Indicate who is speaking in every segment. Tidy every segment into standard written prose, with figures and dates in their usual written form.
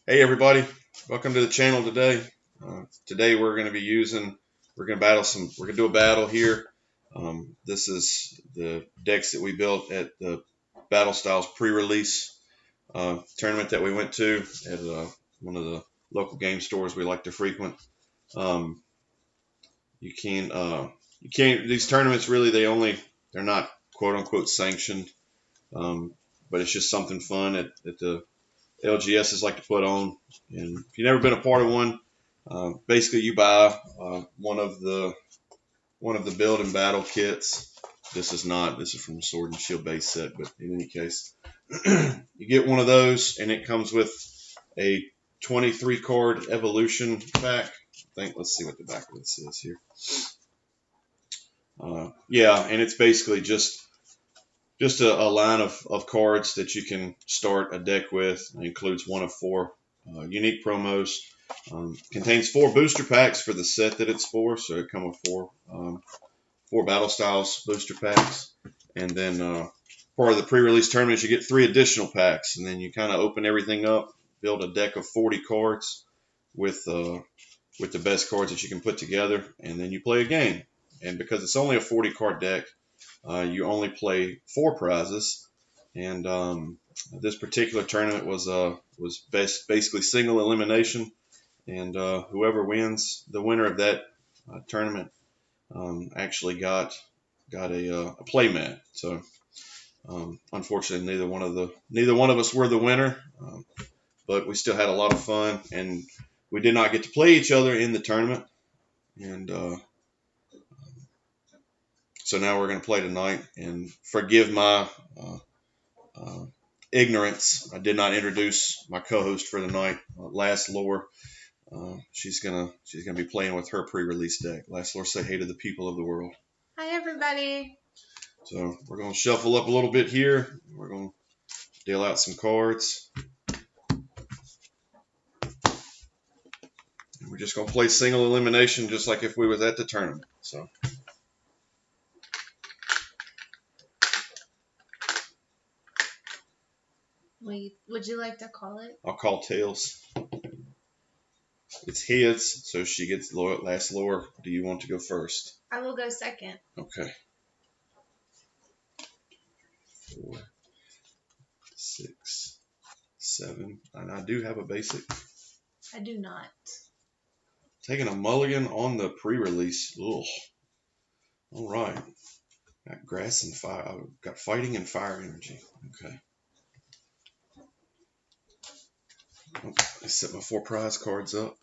Speaker 1: Hey everybody, welcome to the channel today. Today we're going to do a battle here. This is the decks that we built at the Battle Styles pre-release tournament that we went to at one of the local game stores we like to frequent. Um, these tournaments really, they're not quote unquote sanctioned, but it's just something fun at the LGSs like to put on. And if you've never been a part of one, basically you buy one of the build and battle kits. This is from the Sword and Shield base set, but in any case, you get one of those, and it comes with a 23 card evolution pack. Let's see what the back of this is here. Yeah, and it's basically just a line of cards that you can start a deck with. It includes one of four unique promos. Contains 4 booster packs for the set that it's for, so it comes with four Battle Styles booster packs. And then part of the pre-release tournaments, you get 3 additional packs, and then you kind of open everything up, build a deck of 40 cards with the best cards that you can put together, and then you play a game. And because it's only a 40 card deck, you only play 4 prizes, and this particular tournament was basically single elimination, and whoever wins, the winner of that tournament, actually got a play mat. So unfortunately, neither one of us were the winner, but we still had a lot of fun, and we did not get to play each other in the tournament, and so now we're going to play tonight. And forgive my ignorance, I did not introduce my co-host for tonight, Last Lore. She's gonna be playing with her pre-release deck. Last Lore, say hey to the people of the world.
Speaker 2: Hi everybody.
Speaker 1: So we're gonna shuffle up a little bit here. We're gonna deal out some cards. And we're just gonna play single elimination, just like if we was at the tournament. So.
Speaker 2: Would you like to call it?
Speaker 1: I'll call tails. It's heads, so she gets Last Lore. Do you want to go first?
Speaker 2: I will go second.
Speaker 1: Okay. 4, 6, 7, and I do have a basic.
Speaker 2: I do not.
Speaker 1: Taking a mulligan on the pre-release. Ugh. All right. Got grass and fire. I've got fighting and fire energy. Okay. I set my 4 prize cards up.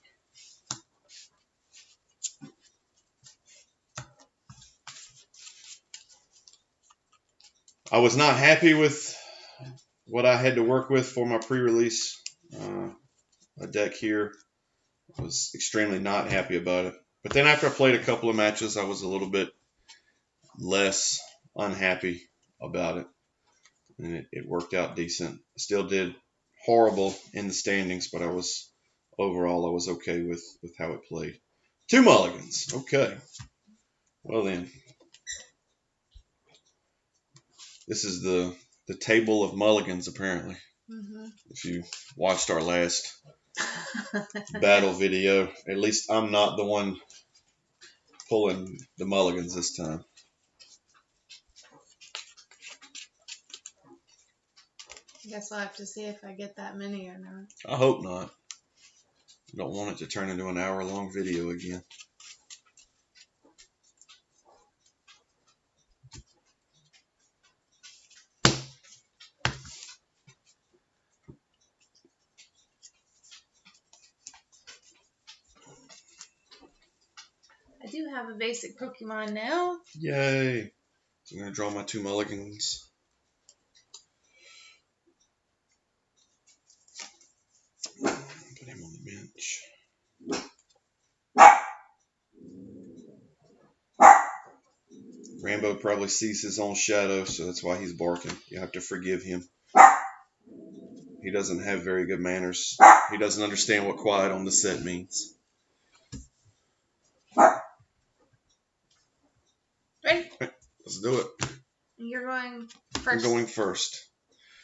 Speaker 1: I was not happy with what I had to work with for my pre-release a deck here. I was extremely not happy about it. But then after I played a couple of matches, I was a little bit less unhappy about it. And it worked out decent. I still did horrible in the standings, but overall I was okay with how it played. 2 mulligans. Okay. Well then. This is the table of mulligans, apparently.
Speaker 2: Mm-hmm.
Speaker 1: If you watched our last battle video, at least I'm not the one pulling the mulligans this time.
Speaker 2: I guess I'll have to see if I get that many or not.
Speaker 1: I hope not. I don't want it to turn into an hour-long video again.
Speaker 2: I do have a basic Pokemon now.
Speaker 1: Yay! So I'm going to draw my 2 mulligans. Put him on the bench. Rambo probably sees his own shadow, so that's why he's barking. You have to forgive him. He doesn't have very good manners. He doesn't understand what quiet on the set means.
Speaker 2: Ready?
Speaker 1: Let's do it.
Speaker 2: You're going first.
Speaker 1: I'm going first.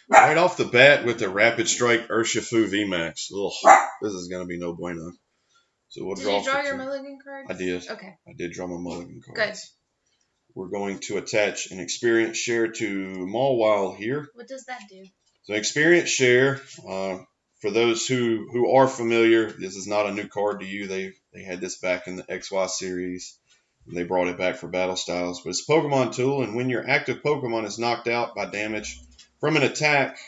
Speaker 1: Right off the bat with the Rapid Strike Urshifu VMAX. Ugh, this is going to be no bueno. So we'll
Speaker 2: Did
Speaker 1: draw
Speaker 2: you draw
Speaker 1: for
Speaker 2: your
Speaker 1: turn.
Speaker 2: mulligan card?
Speaker 1: I did.
Speaker 2: Okay.
Speaker 1: I did draw my mulligan cards.
Speaker 2: Good.
Speaker 1: We're going to attach an experience share to Mawile here.
Speaker 2: What does that do?
Speaker 1: So experience share, for those who are familiar, this is not a new card to you. They had this back in the XY series. And they brought it back for Battle Styles. But it's a Pokemon tool, and when your active Pokemon is knocked out by damage from an attack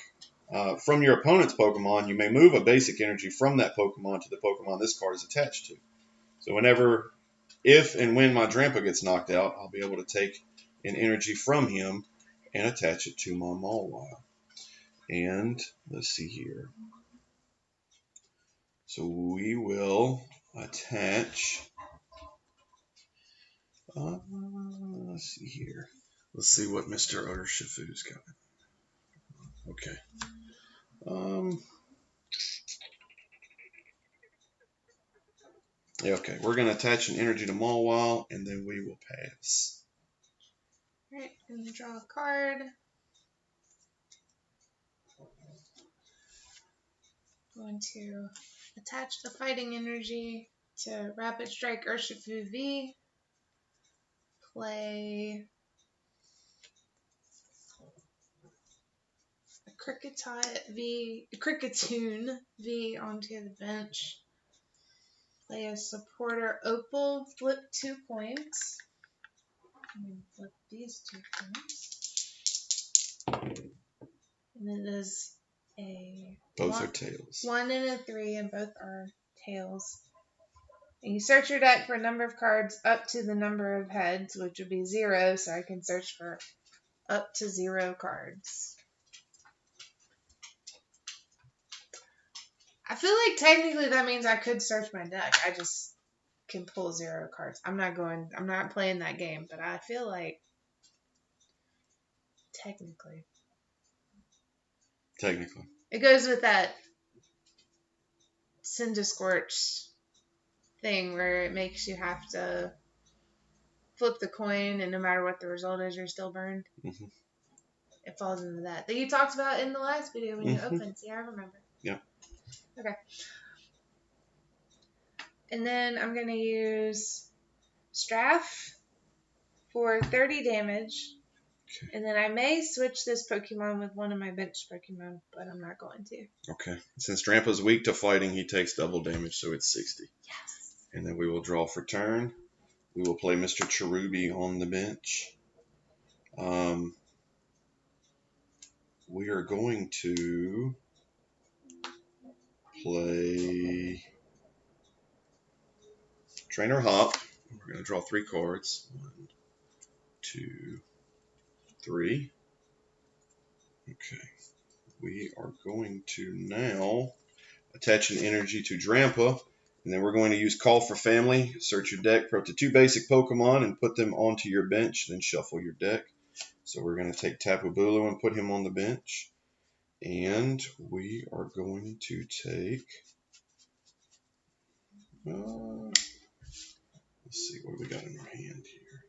Speaker 1: from your opponent's Pokemon, you may move a basic energy from that Pokemon to the Pokemon this card is attached to. So if and when my Drampa gets knocked out, I'll be able to take an energy from him and attach it to my Mawile. And let's see here. So we will attach. Let's see here. Let's see what Mr. Urshifu's got. Okay. Yeah, okay. We're going to attach an energy to Mawile, and then we will pass.
Speaker 2: Alright, I'm going to draw a card. Going to attach the fighting energy to Rapid Strike Urshifu V. Play a Cricketune V onto the bench. Play a supporter Opal, flip 2 coins. I'm going to flip these 2 coins. And it is a
Speaker 1: Both are tails.
Speaker 2: 1 and a 3, and both are tails. And you search your deck for a number of cards up to the number of heads, which would be 0, so I can search for up to 0 cards. I feel like technically that means I could search my deck. I just can pull 0 cards. I'm not playing that game, but I feel like technically. It goes with that Cinderscorch thing where it makes you have to flip the coin, and no matter what the result is, you're still burned.
Speaker 1: Mm-hmm.
Speaker 2: It falls into that you talked about in the last video when you opened. See, I remember.
Speaker 1: Yeah.
Speaker 2: Okay. And then I'm going to use Straff for 30 damage. Okay. And then I may switch this Pokemon with one of my bench Pokemon, but I'm not going to.
Speaker 1: Okay. Since Drampa's weak to fighting, he takes double damage, so it's 60.
Speaker 2: Yes.
Speaker 1: And then we will draw for turn. We will play Mr. Cherubi on the bench. We are going to play Trainer Hop. We're going to draw 3 cards. 1, 2, 3. Okay. We are going to now attach an energy to Drampa. And then we're going to use Call for Family. Search your deck for up to 2 basic Pokemon and put them onto your bench. Then shuffle your deck. So we're going to take Tapu Bulu and put him on the bench. And we are going to take... let's see, what do we got in our hand here?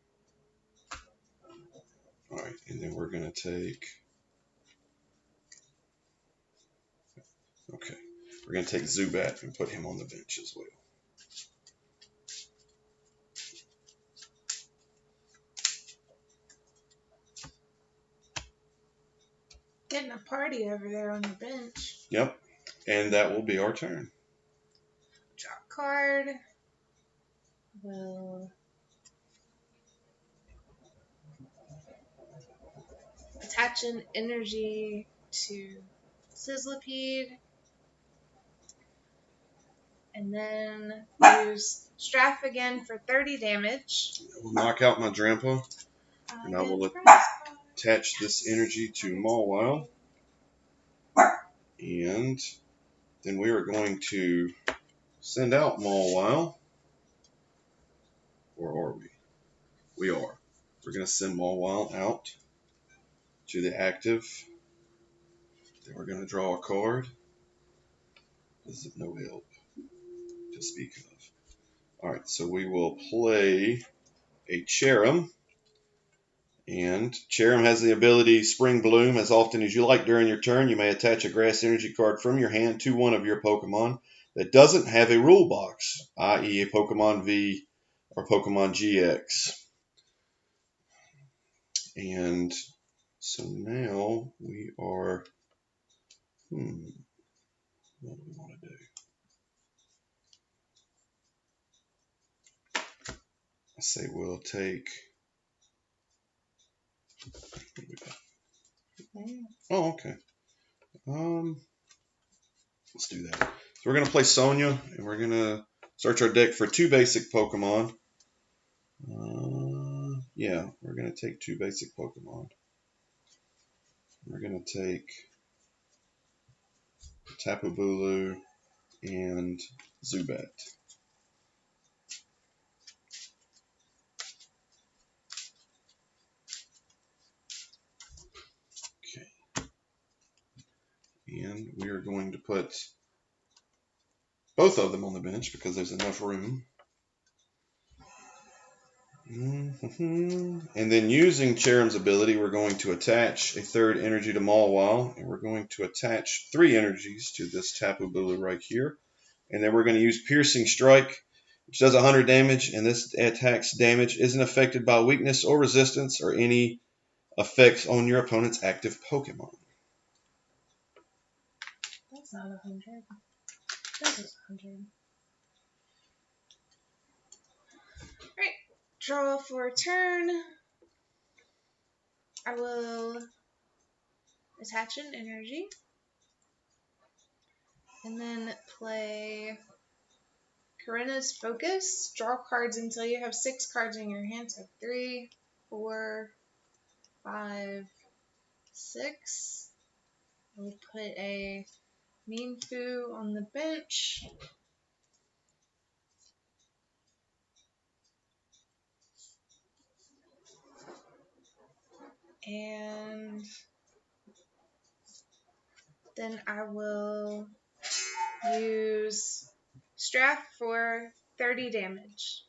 Speaker 1: Alright, and then we're going to take... Okay, we're going to take Zubat and put him on the bench as well.
Speaker 2: Getting a party over there on your bench.
Speaker 1: Yep, and that will be our turn.
Speaker 2: Draw a card. We'll attach an energy to Sizzlipede. And then use Straff again for 30 damage.
Speaker 1: We'll knock out my Drampa. And I will attach this energy to Mawile. And then we are going to send out Mawile. Or are we? We are. We're going to send Mawile out to the active. Then we're going to draw a card. This is no help to speak of. Alright, so we will play a Cherim. And Cherrim has the ability Spring Bloom. As often as you like during your turn, you may attach a grass energy card from your hand to one of your Pokemon that doesn't have a rule box, i.e. a Pokemon V or Pokemon GX. And so now we are, what do we want to do? I say we'll take, oh, okay. Let's do that. So we're going to play Sonia, and we're going to search our deck for 2 basic Pokemon. Yeah, we're going to take 2 basic Pokemon. We're going to take Tapu Bulu and Zubat. Okay. And we are going to put both of them on the bench because there's enough room. And then using Cherrim's ability, we're going to attach a 3rd energy to Mawile, and we're going to attach 3 energies to this Tapu Bulu right here. And then we're going to use Piercing Strike, which does 100 damage, and this attack's damage isn't affected by weakness or resistance or any effects on your opponent's active Pokemon.
Speaker 2: That's not 100. This is 100. Alright, draw for a turn. I will attach an energy. And then play Karina's Focus. Draw cards until you have 6 cards in your hand. So 3, 4, 5, 6. We'll put a Mienfoo on the bench. And then I will use Straff for 30 damage.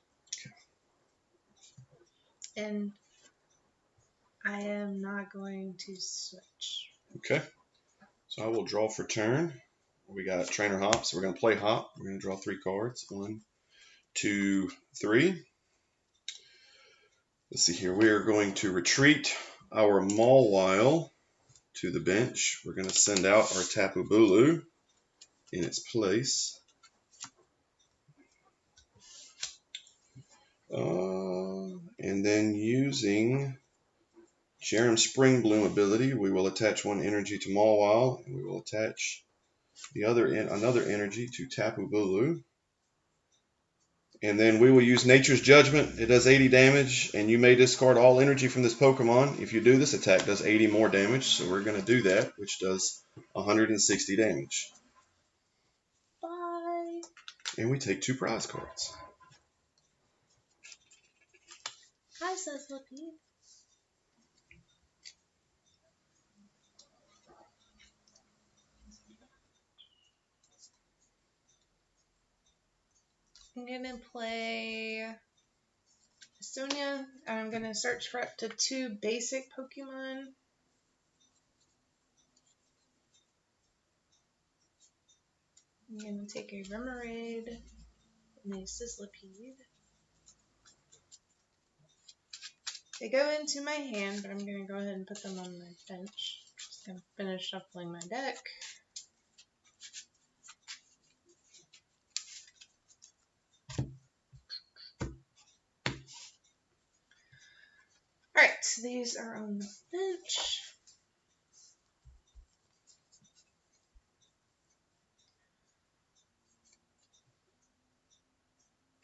Speaker 2: And I am not going to switch.
Speaker 1: Okay. So I will draw for turn. We got Trainer Hop, so we're going to play Hop. We're going to draw 3 cards. 1, 2, 3. Let's see here. We are going to retreat our Mawile to the bench. We're going to send out our Tapu Bulu in its place. And then using Cherrim's Spring Bloom ability, we will attach 1 energy to Mawile, and we will attach another energy to Tapu Bulu. And then we will use Nature's Judgment. It does 80 damage, and you may discard all energy from this Pokemon. If you do, this attack does 80 more damage, so we're going to do that, which does 160 damage.
Speaker 2: Bye.
Speaker 1: And we take 2 prize cards.
Speaker 2: Hi, Cecily. I'm going to play Sonia. I'm going to search for up to 2 basic Pokemon. I'm going to take a Remoraid and a Sizzlipede. They go into my hand, but I'm going to go ahead and put them on my bench. Just going to finish shuffling my deck. Alright, so these are on the bench.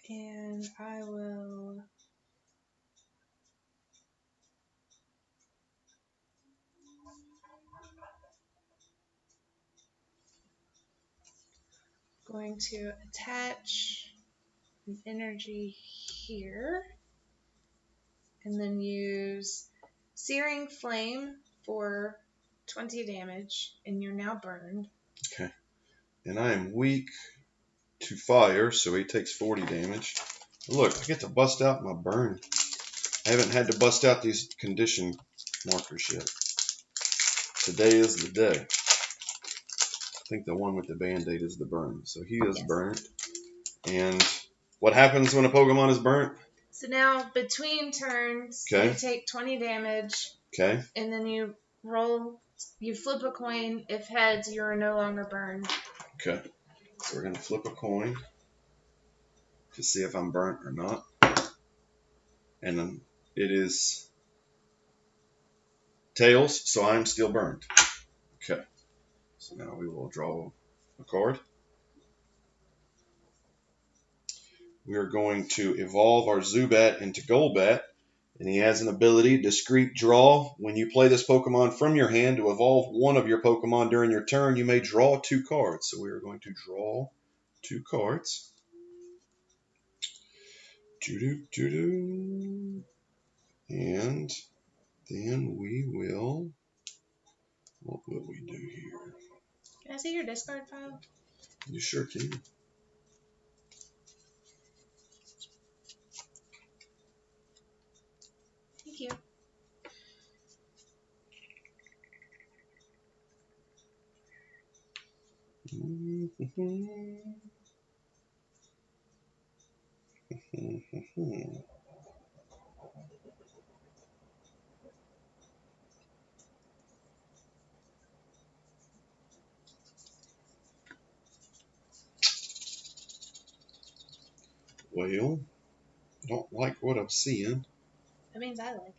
Speaker 2: And I will going to attach an energy here and then use Searing Flame for 20 damage, and you're now burned.
Speaker 1: Okay. And I am weak to fire, so he takes 40 damage. Look, I get to bust out my burn I haven't had to bust out these condition markers yet. Today is the day. I think the one with the band-aid is the burn. So he is burnt. And what happens when a Pokemon is burnt?
Speaker 2: So now between turns, you take 20 damage.
Speaker 1: Okay.
Speaker 2: And then you flip a coin. If heads, you are no longer burned.
Speaker 1: Okay. So we're going to flip a coin to see if I'm burnt or not. And then it is tails, so I'm still burned. Okay. So now we will draw a card. We are going to evolve our Zubat into Golbat. And he has an ability, Discreet Draw. When you play this Pokemon from your hand to evolve one of your Pokemon during your turn, you may draw 2 cards. So we are going to draw 2 cards. And then we will, what will we do here?
Speaker 2: Can I see your discard file?
Speaker 1: You sure can.
Speaker 2: Thank you.
Speaker 1: Well, I don't like what I'm seeing.
Speaker 2: That means I like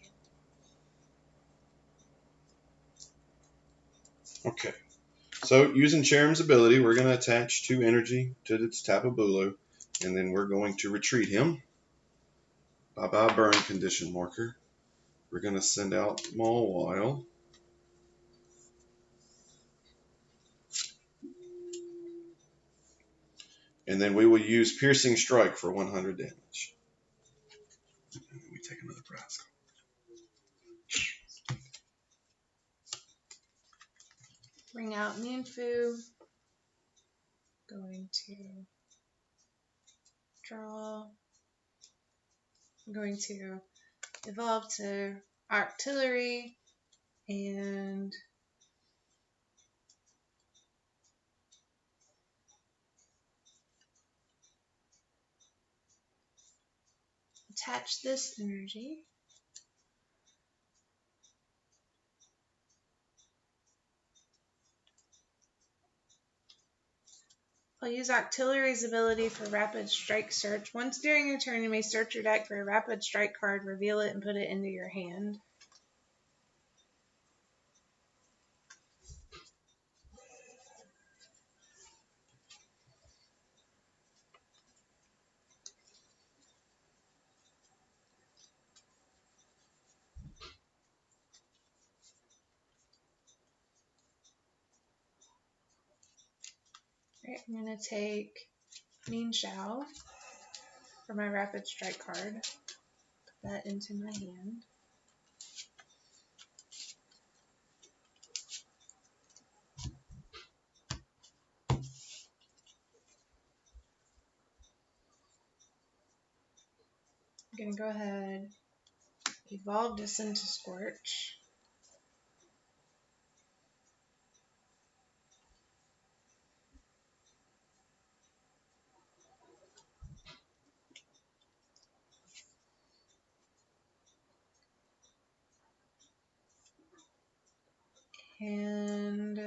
Speaker 2: it.
Speaker 1: Okay. So using Cherrim's ability, we're going to attach 2 energy to its Tapu Bulu, and then we're going to retreat him. Bye-bye burn condition marker. We're going to send out Mawile. And then we will use Piercing Strike for 100 damage. And then we take another prize card.
Speaker 2: Bring out Mienfoo. Going to draw. I'm going to evolve to Artillery and attach this energy. I'll use Artillery's ability for Rapid Strike Search. Once during your turn, you may search your deck for a Rapid Strike card, reveal it, and put it into your hand. Alright, I'm going to take Mienshao for my Rapid Strike card. Put that into my hand. I'm going to go ahead, evolve this into Scorch. And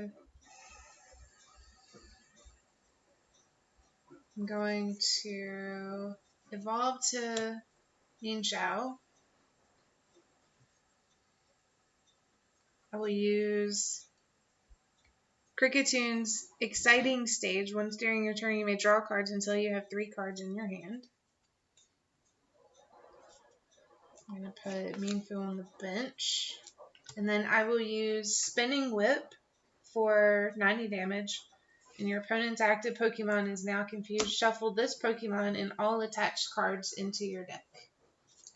Speaker 2: I'm going to evolve to Mienshao. I will use Cricketune Exciting Stage. Once during your turn, you may draw cards until you have 3 cards in your hand. I'm going to put Mienfoo on the bench. And then I will use Spinning Whip for 90 damage. And your opponent's active Pokemon is now confused. Shuffle this Pokemon and all attached cards into your deck.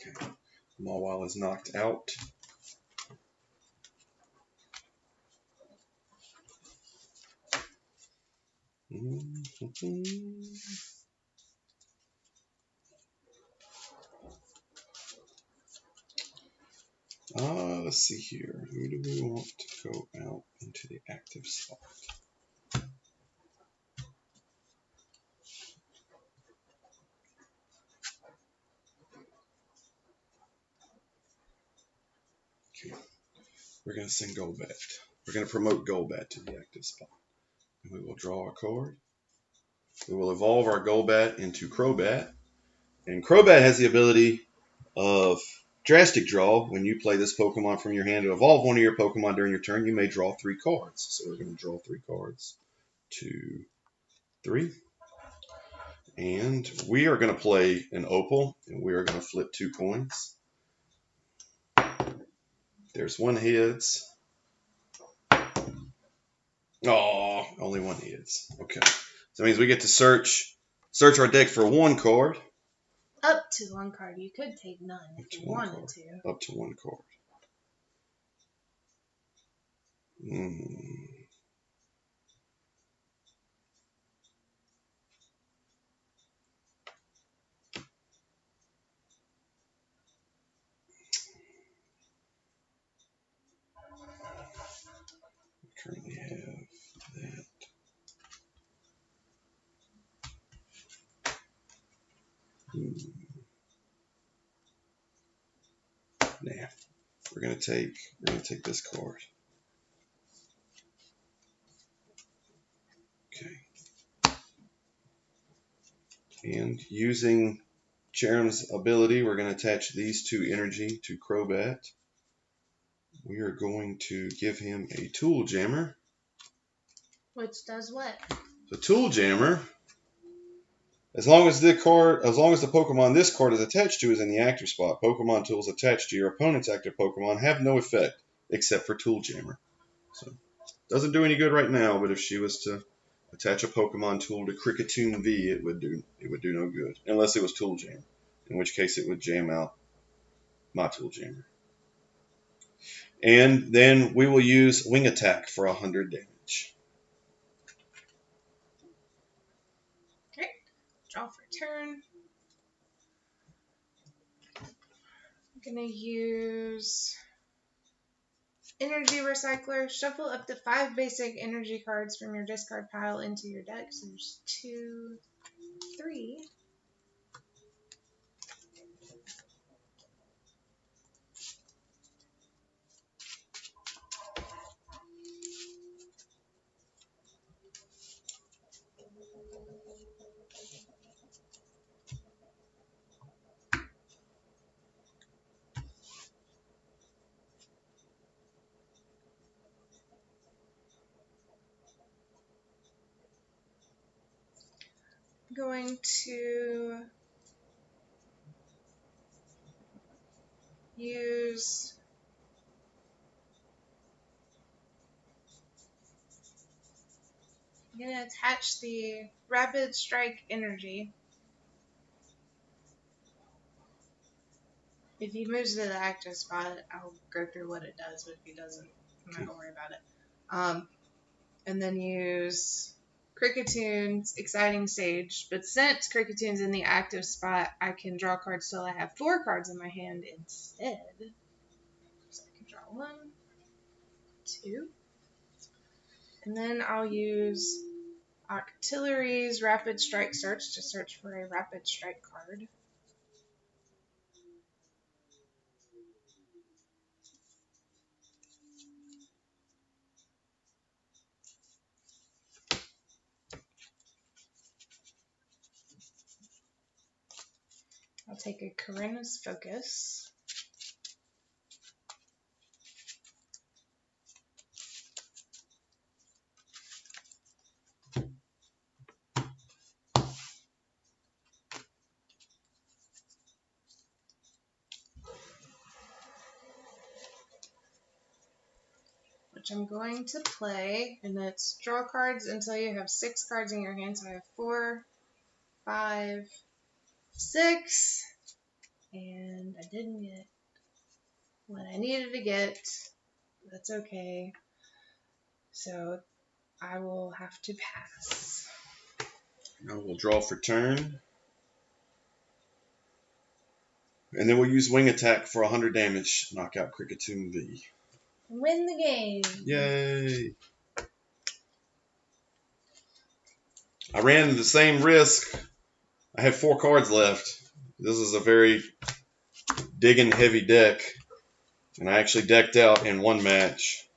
Speaker 1: Okay. Mawile is knocked out. Let's see here. Who do we want to go out into the active spot? Okay. We're going to send Golbat. We're going to promote Golbat to the active spot. And we will draw a card. We will evolve our Golbat into Crobat. And Crobat has the ability of Drastic Draw. When you play this Pokemon from your hand to evolve one of your Pokemon during your turn, you may draw 3 cards. So we're going to draw 3 cards. 2, 3. And we are going to play an Opal, and we are going to flip 2 coins. There's 1 heads. Oh, only 1 heads. Okay. So that means we get to search our deck for 1 card.
Speaker 2: Up to 1 card. You could take none if you wanted to.
Speaker 1: Up to 1 card. Currently have that. Now we're gonna take this card. Okay. And using Cherum's ability, we're gonna attach these 2 energy to Crobat. We are going to give him a Tool Jammer.
Speaker 2: Which does what?
Speaker 1: The Tool Jammer, as long as the Pokemon this card is attached to is in the active spot, Pokemon tools attached to your opponent's active Pokemon have no effect except for Tool Jammer. So doesn't do any good right now, but if she was to attach a Pokemon tool to Kricketune V, it would do no good. Unless it was Tool Jammer, in which case it would jam out my Tool Jammer. And then we will use Wing Attack for 100 damage.
Speaker 2: Okay. Draw for turn. I'm going to use Energy Recycler. Shuffle up to 5 basic energy cards from your discard pile into your deck. So there's 2, 3. Going to use I'm going to attach the Rapid Strike energy. If he moves to the active spot, I'll go through what it does, but if he doesn't, I'm not going to worry about it. And then use Kricketune Exciting Stage. But since Kricketune in the active spot, I can draw cards till I have 4 cards in my hand instead. So I can draw 1, 2. And then I'll use Octillery's Rapid Strike Search to search for a Rapid Strike card. I'll take a Corinna's Focus. Which I'm going to play, and it's draw cards until you have 6 cards in your hand. So I have 4, 5, 6, and I didn't get what I needed to get. That's okay. So I will have to pass.
Speaker 1: Now we'll draw for turn. And then we'll use wing attack for 100 damage. Knock out Kricketune V.
Speaker 2: Win the game.
Speaker 1: Yay! I ran the same risk. I had 4 cards left. This is a very digging heavy deck. And I actually decked out in one match.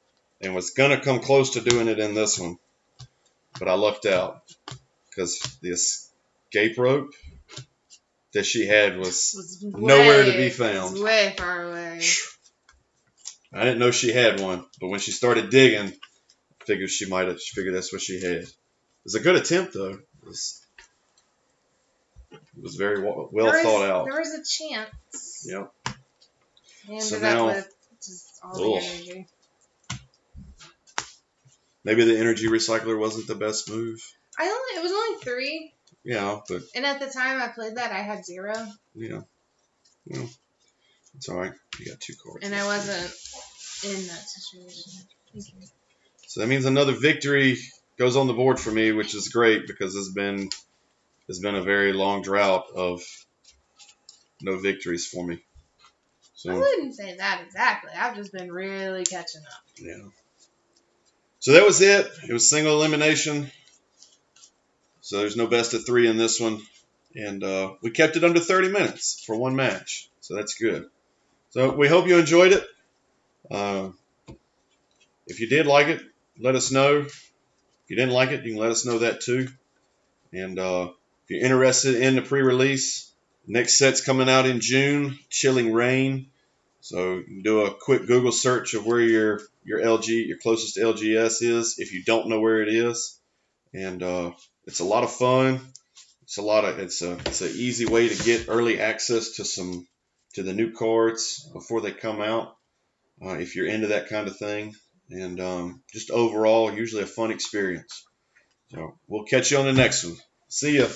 Speaker 1: And was going to come close to doing it in this one. But I lucked out. Because the escape rope that she had was nowhere to be found.
Speaker 2: Was way far away.
Speaker 1: I didn't know she had one, but when she started digging, I figured she might have figured that's what she had. It was a good attempt, though. It was very well thought out.
Speaker 2: There was a chance.
Speaker 1: Yep.
Speaker 2: Ended up with just all the energy.
Speaker 1: Maybe the energy recycler wasn't the best move.
Speaker 2: It was only 3.
Speaker 1: Yeah, but.
Speaker 2: And at the time I played that, I had 0.
Speaker 1: Yeah. Well, it's all right. You got 2 cards.
Speaker 2: And I wasn't in that situation. Thank you.
Speaker 1: So that means another victory goes on the board for me, which is great because it's been a very long drought of no victories for me. So
Speaker 2: I wouldn't say that exactly. I've just been really catching up.
Speaker 1: Yeah. So that was it. It was single elimination. So there's no best of 3 in this one. And we kept it under 30 minutes for one match. So that's good. So we hope you enjoyed it. If you did like it, let us know. If you didn't like it, you can let us know that too. And if you're interested in the pre-release, next set's coming out in June, Chilling Rain. So you can do a quick Google search of where your closest LGS is if you don't know where it is. And it's a lot of fun. It's an easy way to get early access to the new cards before they come out. If you're into that kind of thing. And just overall, usually a fun experience. So we'll catch you on the next one. See ya.